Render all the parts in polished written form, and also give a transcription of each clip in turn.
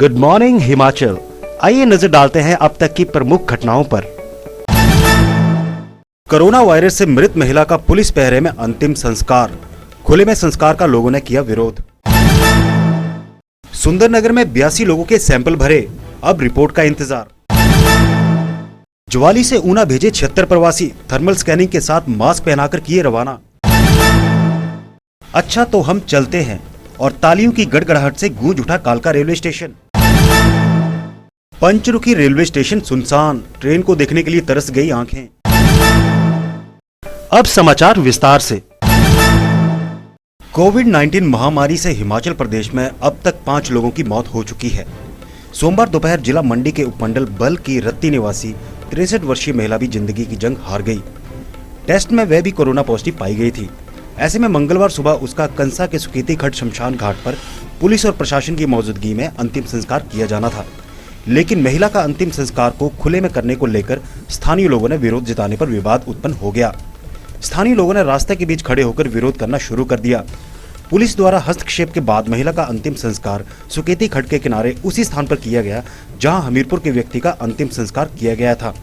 Good morning Himachal. आइए नजर डालते हैं अब तक की प्रमुख घटनाओं पर। कोरोना वायरस से मृत महिला का पुलिस पहरे में अंतिम संस्कार। खुले में संस्कार का लोगों ने किया विरोध। सुंदरनगर में 82 लोगों के सैंपल भरे, अब रिपोर्ट का इंतजार। ज्वाली से ऊना भेजे 76 प्रवासी, थर्मल स्कैनिंग के साथ मास्क पहनाकर किए रवाना। अच्छा तो हम चलते हैं, और तालियों की गड़गड़ाहट से गूंज उठा कालका railway station. Pancharukhi railway station सुनसान, ट्रेन को देखने के लिए तरस गई आंखें। अब समाचार विस्तार से। कोविड-19 महामारी से हिमाचल प्रदेश में अब तक 5 लोगों की मौत हो चुकी है। सोमवार दोपहर जिला मंडी के उपमंडल बल की रत्ती निवासी 63 वर्षीय महिला भी जिंदगी की जंग हार गई। टेस्ट में वह भी कोरोना पॉजिटिव पाई गई थी। ऐसे में मंगलवार सुबह उसका कंसा के सुकेती खट शमशान घाट पर पुलिस और प्रशासन की मौजूदगी में अंतिम संस्कार किया जाना था, लेकिन महिला का अंतिम संस्कार को खुले में करने को लेकर स्थानीय लोगों ने विरोध जताने पर विवाद उत्पन्न हो गया। स्थानीय लोगों ने रास्ते के बीच खड़े होकर विरोध करना शुरू कर दिया। पुलिस द्वारा हस्तक्षेप के बाद महिला का अंतिम संस्कार सुकेती खट के किनारे उसी स्थान पर किया गया जहां हमीरपुर के व्यक्ति का अंतिम संस्कार किया गया था।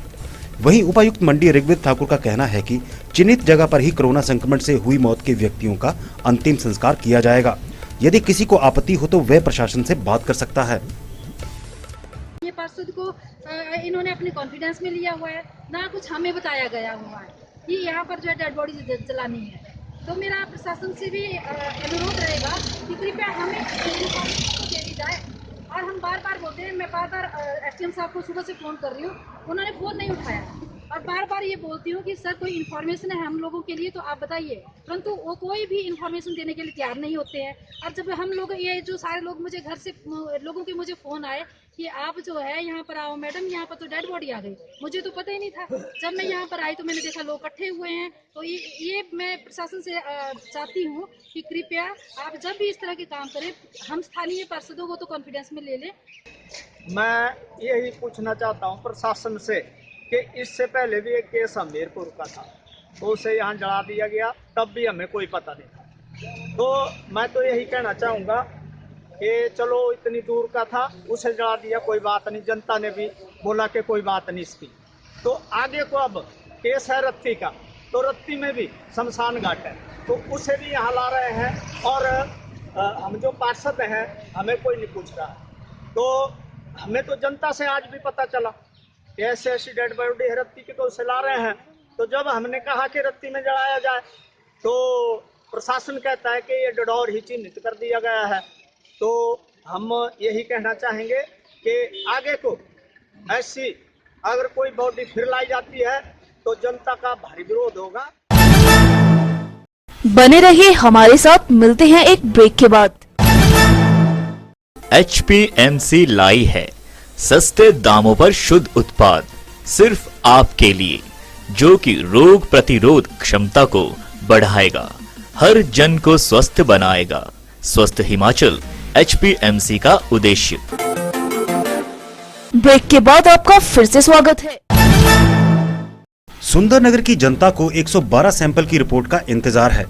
वहीं उपायुक्त मंडी ऋग्वेद ठाकुर का कहना है कि चिन्हित जगह पर ही कोरोना संक्रमण से हुई मौत के व्यक्तियों का अंतिम संस्कार किया जाएगा। यदि किसी को आपत्ति हो तो वह प्रशासन से बात कर सकता है। ये पार्षद को इन्होंने अपने कॉन्फिडेंस में लिया हुआ है, ना कुछ हमें बताया गया हुआ है कि यहाँ पर जो है डेड बॉडी जलानी है। तो मेरा प्रशासन से भी अनुरोध रहेगा कि कृपया हमें इन्फॉर्मेशन तो दे दी जाए। और हम बार बार बोलते हैं, मैं बार बार एसडीएम साहब को सुबह से फ़ोन कर रही हूँ, उन्होंने फ़ोन नहीं उठाया। और बार बार ये बोलती हूँ कि सर कोई इन्फॉर्मेशन है हम लोगों के लिए तो आप बताइए, परंतु वो कोई भी इन्फॉर्मेशन देने के लिए तैयार नहीं होते हैं। और जब हम लोग ये जो सारे लोग मुझे घर से लोगों के मुझे फ़ोन आए कि आप जो है यहाँ पर आओ मैडम, यहाँ पर तो डेड बॉडी आ गई, मुझे तो पता ही नहीं था। जब मैं यहाँ पर आई तो मैंने देखा लोग इकट्ठे हुए हैं। तो ये मैं प्रशासन से चाहती हूँ कि कृपया आप जब भी इस तरह के काम करें, हम स्थानीय पार्षदों को तो कॉन्फिडेंस में ले लें। मैं यही पूछना चाहता हूँ प्रशासन से कि इससे पहले भी एक केस हमीरपुर का था, तो उसे यहाँ जला दिया गया, तब भी हमें कोई पता नहीं था। तो मैं तो यही कहना चाहूँगा कि चलो इतनी दूर का था, उसे जला दिया, कोई बात नहीं, जनता ने भी बोला कि कोई बात नहीं इसकी। तो आगे को अब केस है रत्ती का, तो रत्ती में भी शमशान घाट है, तो उसे भी यहाँ ला रहे हैं। और हम जो पार्षद हैं हमें कोई नहीं पूछ रहा। तो हमें तो जनता से आज भी पता चला कि ऐसे ऐसी डेड बॉडी है रत्ती की, तो उसे ला रहे हैं। तो जब हमने कहा कि रत्ती में जलाया जाए तो प्रशासन कहता है कि ये डडौर ही चिन्हित कर दिया गया है। तो हम यही कहना चाहेंगे कि आगे को ऐसी अगर कोई बॉडी फिर लाई जाती है तो जनता का भारी विरोध होगा। बने रहिए हमारे साथ, मिलते हैं एक ब्रेक के बाद। HPMC लाई है सस्ते दामों पर शुद्ध उत्पाद सिर्फ आपके लिए, जो कि रोग प्रतिरोध क्षमता को बढ़ाएगा, हर जन को स्वस्थ बनाएगा। स्वस्थ हिमाचल HPMC का उद्देश्य। ब्रेक के बाद आपका फिर से स्वागत है। सुंदरनगर की जनता को 112 सैंपल की रिपोर्ट का इंतजार है।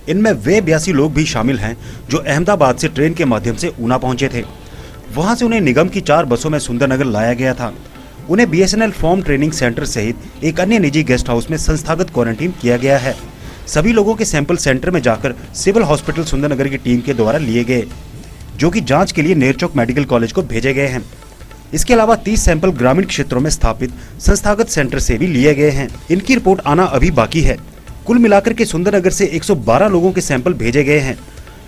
इनमें वे 82 लोग भी शामिल हैं जो अहमदाबाद से ट्रेन के माध्यम से ऊना पहुंचे थे। वहां से उन्हें निगम की 4 बसों में सुंदरनगर लाया गया था। उन्हें BSNL फॉर्म ट्रेनिंग सेंटर सहित एक अन्य निजी गेस्ट हाउस में संस्थागत क्वारंटीन किया गया है। सभी लोगों के सैंपल सेंटर में जाकर सिविल हॉस्पिटल सुंदरनगर की टीम के द्वारा लिए गए, जो कि जांच के लिए नेरचौक मेडिकल कॉलेज को भेजे गए हैं। इसके अलावा 30 सैंपल ग्रामीण क्षेत्रों में स्थापित संस्थागत सेंटर से भी लिए गए हैं। इनकी रिपोर्ट आना अभी बाकी है। कुल मिलाकर के सुंदरनगर से 112 लोगों के सैंपल भेजे गए हैं।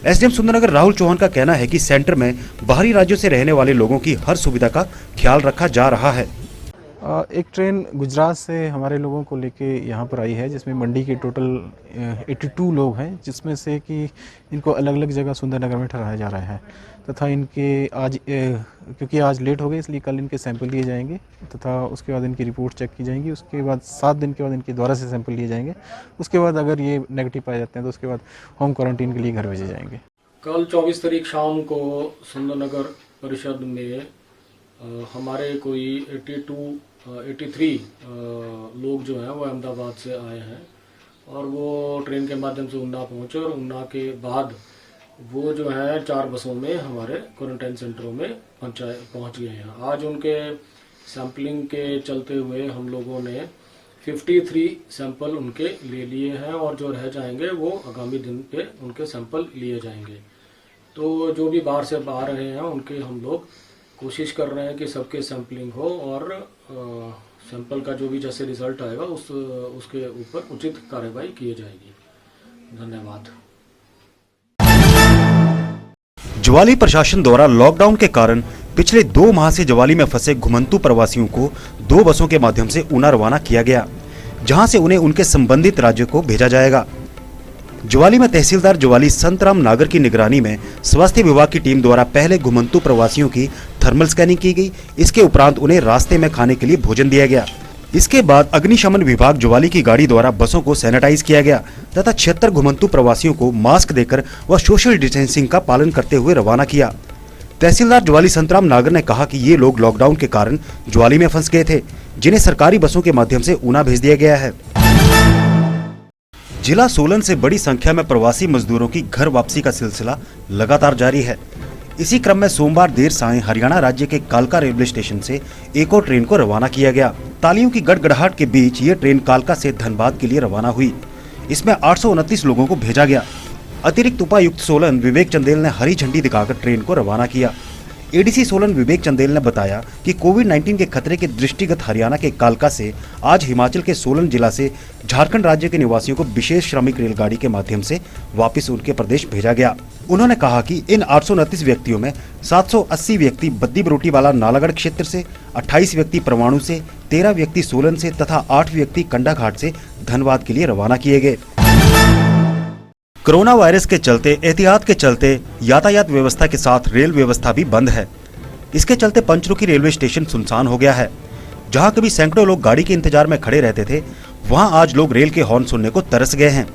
एसडीएम सुंदरनगर राहुल चौहान का कहना है कि सेंटर में बाहरी राज्यों से रहने वाले लोगों की हर सुविधा का ख्याल रखा जा रहा है। एक ट्रेन गुजरात से हमारे लोगों को लेके यहाँ पर आई है, जिसमें मंडी के टोटल 82 लोग हैं, जिसमें से कि इनको अलग अलग जगह सुंदरनगर में ठहराया जा रहा है तथा इनके आज क्योंकि आज लेट हो गए इसलिए कल इनके सैंपल लिए जाएंगे तथा उसके बाद इनकी रिपोर्ट चेक की जाएंगी। उसके बाद 7 दिन के बाद इनके दोबारा से सैंपल लिए जाएंगे। उसके बाद अगर ये नेगेटिव पाए जाते हैं तो उसके बाद होम क्वारंटीन के लिए घर भेजे जाएंगे। कल 24 तारीख शाम को सुंदरनगर परिषद में हमारे कोई 83 लोग जो हैं वो अहमदाबाद से आए हैं और वो ट्रेन के माध्यम से ऊना पहुँचे और ऊना के बाद वो जो है 4 बसों में हमारे क्वारंटाइन सेंटरों में पहुंच गए हैं। आज उनके सैंपलिंग के चलते हुए हम लोगों ने 53 सैंपल उनके ले लिए हैं और जो रह जाएंगे वो आगामी दिन पे उनके सैंपल लिए जाएंगे। तो जो भी बाहर से आ रहे हैं उनके हम लोग कोशिश कर रहे हैं कि सबके सैंपलिंग हो और सैंपल का जो भी जैसे रिजल्ट आएगा उसके ऊपर उचित कार्रवाई की जाएगी। धन्यवाद। ज्वाली प्रशासन द्वारा लॉकडाउन के कारण पिछले 2 माह से ज्वाली में फंसे घुमंतू प्रवासियों को 2 बसों के माध्यम से ऊना रवाना किया गया, जहां से उन्हें उनके संबंधित राज्य को भेजा जाएगा। ज्वाली में तहसीलदार ज्वाली संतराम नागर की निगरानी में स्वास्थ्य विभाग की टीम द्वारा पहले घुमंतू प्रवासियों की थर्मल स्कैनिंग की गई। इसके उपरांत उन्हें रास्ते में खाने के लिए भोजन दिया गया। इसके बाद अग्निशमन विभाग ज्वाली की गाड़ी द्वारा बसों को सैनिटाइज किया गया तथा 76 घुमंतू प्रवासियों को मास्क देकर व सोशल डिस्टेंसिंग का पालन करते हुए रवाना किया। तहसीलदार ज्वाली संतराम नागर ने कहा कि ये लोग लॉकडाउन के कारण ज्वाली में फंस गए थे, जिन्हें सरकारी बसों के माध्यम से ऊना भेज दिया गया है। जिला सोलन से बड़ी संख्या में प्रवासी मजदूरों की घर वापसी का सिलसिला लगातार जारी है। इसी क्रम में सोमवार देर सायं हरियाणा राज्य के कालका रेलवे स्टेशन से एक और ट्रेन को रवाना किया गया। तालियों की गड़गड़ाहट के बीच ये ट्रेन कालका से धनबाद के लिए रवाना हुई। इसमें 829 लोगों को भेजा गया। अतिरिक्त उपायुक्त सोलन विवेक चंदेल ने हरी झंडी दिखाकर ट्रेन को रवाना किया। एडीसी सोलन विवेक चंदेल ने बताया कि कोविड-19 के खतरे के दृष्टिगत हरियाणा के कालका से आज हिमाचल के सोलन जिला से झारखंड राज्य के निवासियों को विशेष श्रमिक रेलगाड़ी के माध्यम से वापस उनके प्रदेश भेजा गया। उन्होंने कहा कि इन 829 व्यक्तियों में 780 व्यक्ति बद्दी बरोटीवाला नालागढ़ क्षेत्र से, 28 व्यक्ति परवाणु से, 13 व्यक्ति सोलन से तथा 8 व्यक्ति कंडाघाट से धनबाद के लिए रवाना किए गए। कोरोना वायरस के चलते एहतियात के चलते यातायात व्यवस्था के साथ रेल व्यवस्था भी बंद है। इसके चलते पंचरुखी रेलवे स्टेशन सुनसान हो गया है। जहां कभी सैकड़ों लोग गाड़ी के इंतजार में खड़े रहते थे, वहां आज लोग रेल के हॉर्न सुनने को तरस गए हैं।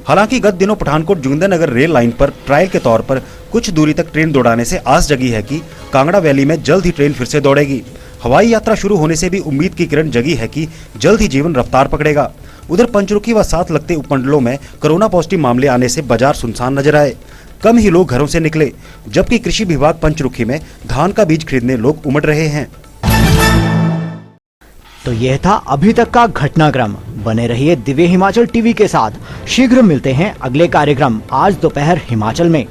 हालांकि गत दिनों पठानकोट जोगिंदरनगर रेल लाइन पर ट्रायल के तौर पर कुछ दूरी तक ट्रेन दौड़ाने से आस जगी है कि कांगड़ा वैली में जल्द ही ट्रेन फिर से दौड़ेगी। हवाई यात्रा शुरू होने से भी उम्मीद की किरण जगी है कि जल्द ही जीवन रफ्तार पकड़ेगा। उधर पंचरुखी व साथ लगते उपमंडलों में कोरोना पॉजिटिव मामले आने से बाजार सुनसान नजर आए। कम ही लोग घरों से निकले, जबकि कृषि विभाग पंचरुखी में धान का बीज खरीदने लोग उमड़ रहे हैं। तो यह था अभी तक का घटनाक्रम। बने रहिए दिव्य हिमाचल टीवी के साथ। शीघ्र मिलते हैं अगले कार्यक्रम आज दोपहर हिमाचल में।